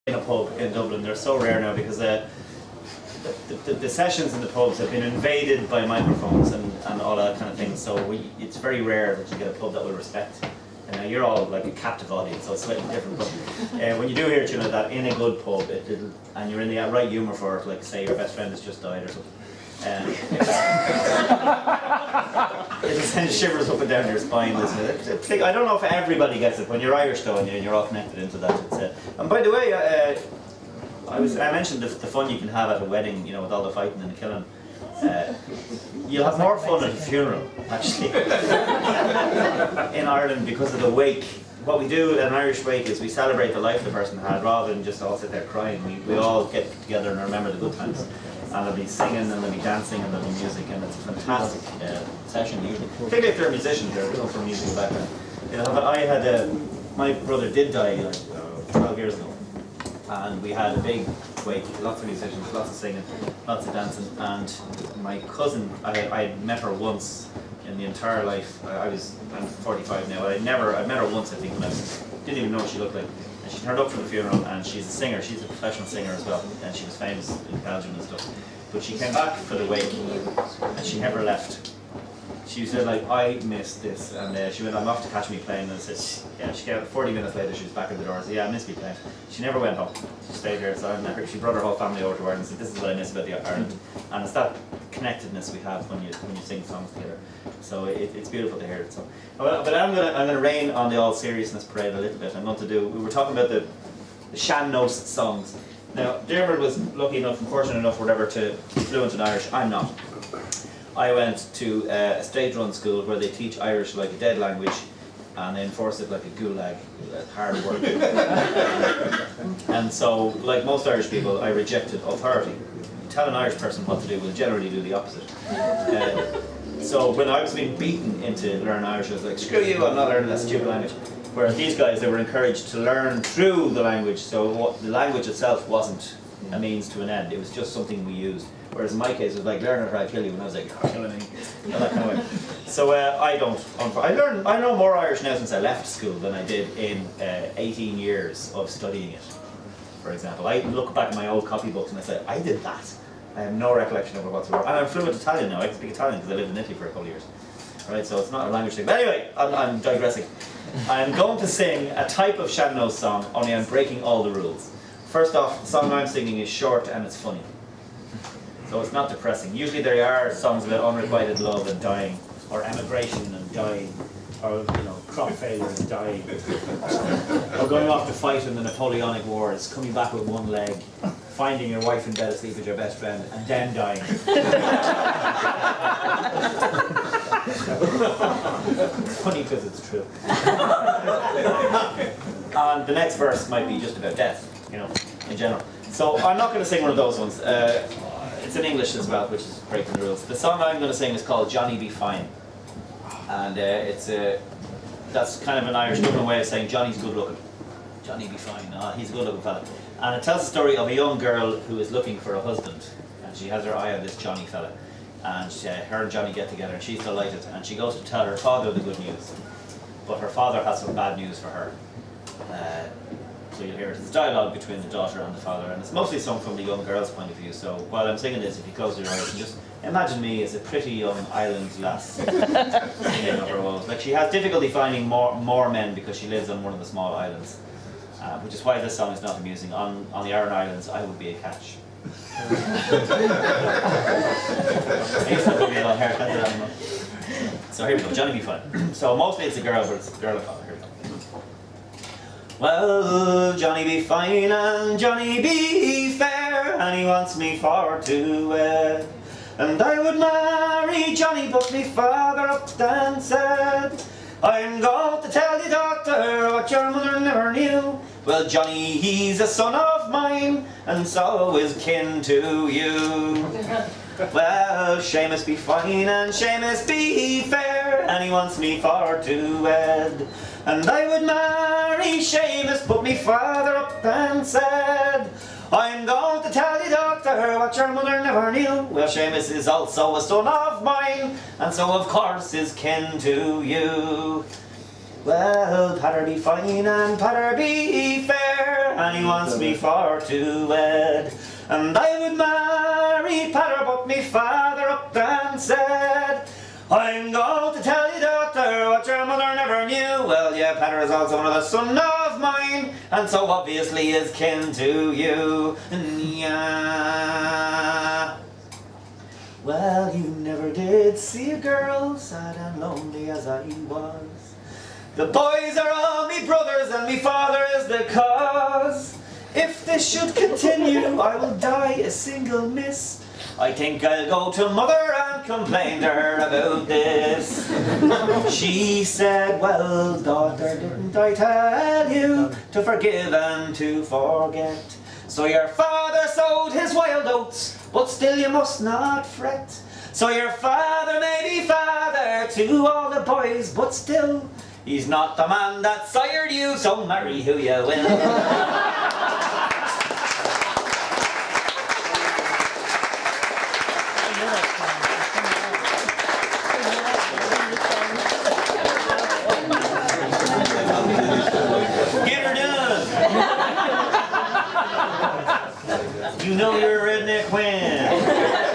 in a pub in Dublin. They're so rare now because the sessions in the pubs have been invaded by microphones and all that kind of thing. So it's very rare that you get a pub that will respect. And you're all like a captive audience, so it's slightly different. But when you do hear tune like that in a good pub, and you're in the right humour for it, like say your best friend has just died or something, it'll send shivers up and down your spine. I don't know if everybody gets it. When you're Irish though, and you're all connected into that. And by the way, I mentioned the fun you can have at a wedding, you know, with all the fighting and the killing. You'll have more fun at a funeral, actually, in Ireland because of the wake. What we do at an Irish wake is we celebrate the life the person had rather than just all sit there crying. We all get together and remember the good times. And there'll be singing, and there'll be dancing, and there'll be music, and it's a fantastic session usually. Particularly if they're musicians, they're come from musical background. You know, I had my brother did die like 12 years ago, and we had a big wake, lots of musicians, lots of singing, lots of dancing, and my cousin, I met her once in the entire life. I'm 45 now. I'd met her once, I think, when I didn't even know what she looked like. And she turned up for the funeral, and she's a singer. She's a professional singer as well, and she was famous in Belgium and stuff. But she came back for the wake, and she never left. She said, like, I missed this, and she went, I'm off to catch me plane, and I said, yeah, she came 40 minutes later, she was back at the door, and said, yeah, I missed me plane. She never went home, she stayed here, so she brought her whole family over to Ireland and said, this is what I miss about the Ireland. And it's that connectedness we have when you sing songs together. So it's beautiful to hear it. So, but I'm gonna rein on the all seriousness parade a little bit. We were talking about the Sean-Nós songs. Now, Dermot was lucky enough and fortunate enough, whatever, to be fluent in Irish. I'm not. I went to a state-run school where they teach Irish like a dead language and they enforce it like a gulag, hard work. And so, like most Irish people, I rejected authority. You tell an Irish person what to do, will generally do the opposite. So when I was being beaten into learning Irish, I was like, screw you, I'm not learning that stupid language. Whereas these guys, they were encouraged to learn through the language, so the language itself wasn't a means to an end, it was just something we used. Whereas in my case, it was like, learn it or I kill you, and I was like, you're killing me, that kind of way. So I know more Irish now since I left school than I did in 18 years of studying it, for example. I look back at my old copybooks and I say, I did that. I have no recollection of it whatsoever. And I'm fluent Italian now, I can speak Italian because I lived in Italy for a couple of years. Right, so it's not a language thing. But anyway, I'm digressing. I'm going to sing a type of Sean-Nós song, only I'm breaking all the rules. First off, the song I'm singing is short and it's funny. So it's not depressing. Usually there are songs about unrequited love and dying, or emigration and dying, or crop failure and dying, or going off to fight in the Napoleonic Wars, coming back with one leg, finding your wife in bed asleep with your best friend, and then dying. It's funny because it's true. And the next verse might be just about death, in general. So I'm not going to sing one of those ones. It's in English as well, which is breaking the rules. The song I'm going to sing is called Johnny Be Fine. And that's kind of an Irish Dublin way of saying Johnny's good looking. Johnny Be Fine, he's a good looking fella. And it tells the story of a young girl who is looking for a husband. And she has her eye on this Johnny fella. And her and Johnny get together and she's delighted. And she goes to tell her father the good news. But her father has some bad news for her. So you'll hear it. It's dialogue between the daughter and the father, and it's mostly sung from the young girl's point of view. So while I'm singing this, if you close your eyes and just imagine me as a pretty young island lass singing of her woes. Like she has difficulty finding more men because she lives on one of the small islands, which is why this song is not amusing. On the Aran Islands, I would be a catch. I used to have a long haircut. So here we go, Johnny Be Fine. So mostly it's a girl, but it's a girl and father. Here we go. Well, Johnny be fine and Johnny be fair, and he wants me for to wed. And I would marry Johnny, but me father up and said, I'm going to tell you, doctor, what your mother never knew. Well, Johnny, he's a son of mine, and so is kin to you. Well, Seamus be fine and Seamus be fair, and he wants me for to wed. And I would marry Seamus, but me father up and said, I'm going to tell you, doctor, what your mother never knew. Well, Seamus is also a son of mine, and so of course is kin to you. Well, Patter be fine and Patter be fair, and he wants me for to wed. And I would marry Patter, but me father up and said, I'm going to tell you, daughter, what your mother never knew. Well, yeah, Patter is also another son of mine, and so obviously is kin to you. Yeah. Well, you never did see a girl sad and lonely as I was. The boys are all me brothers, and me father is the cause. If this should continue, I will die a single miss. I think I'll go to mother and complain to her about this. She said, well, daughter, didn't I tell you to forgive and to forget? So your father sowed his wild oats, but still you must not fret. So your father may be father to all the boys, but still he's not the man that sired you, so marry who you will. Get her done! You know you're a redneck when.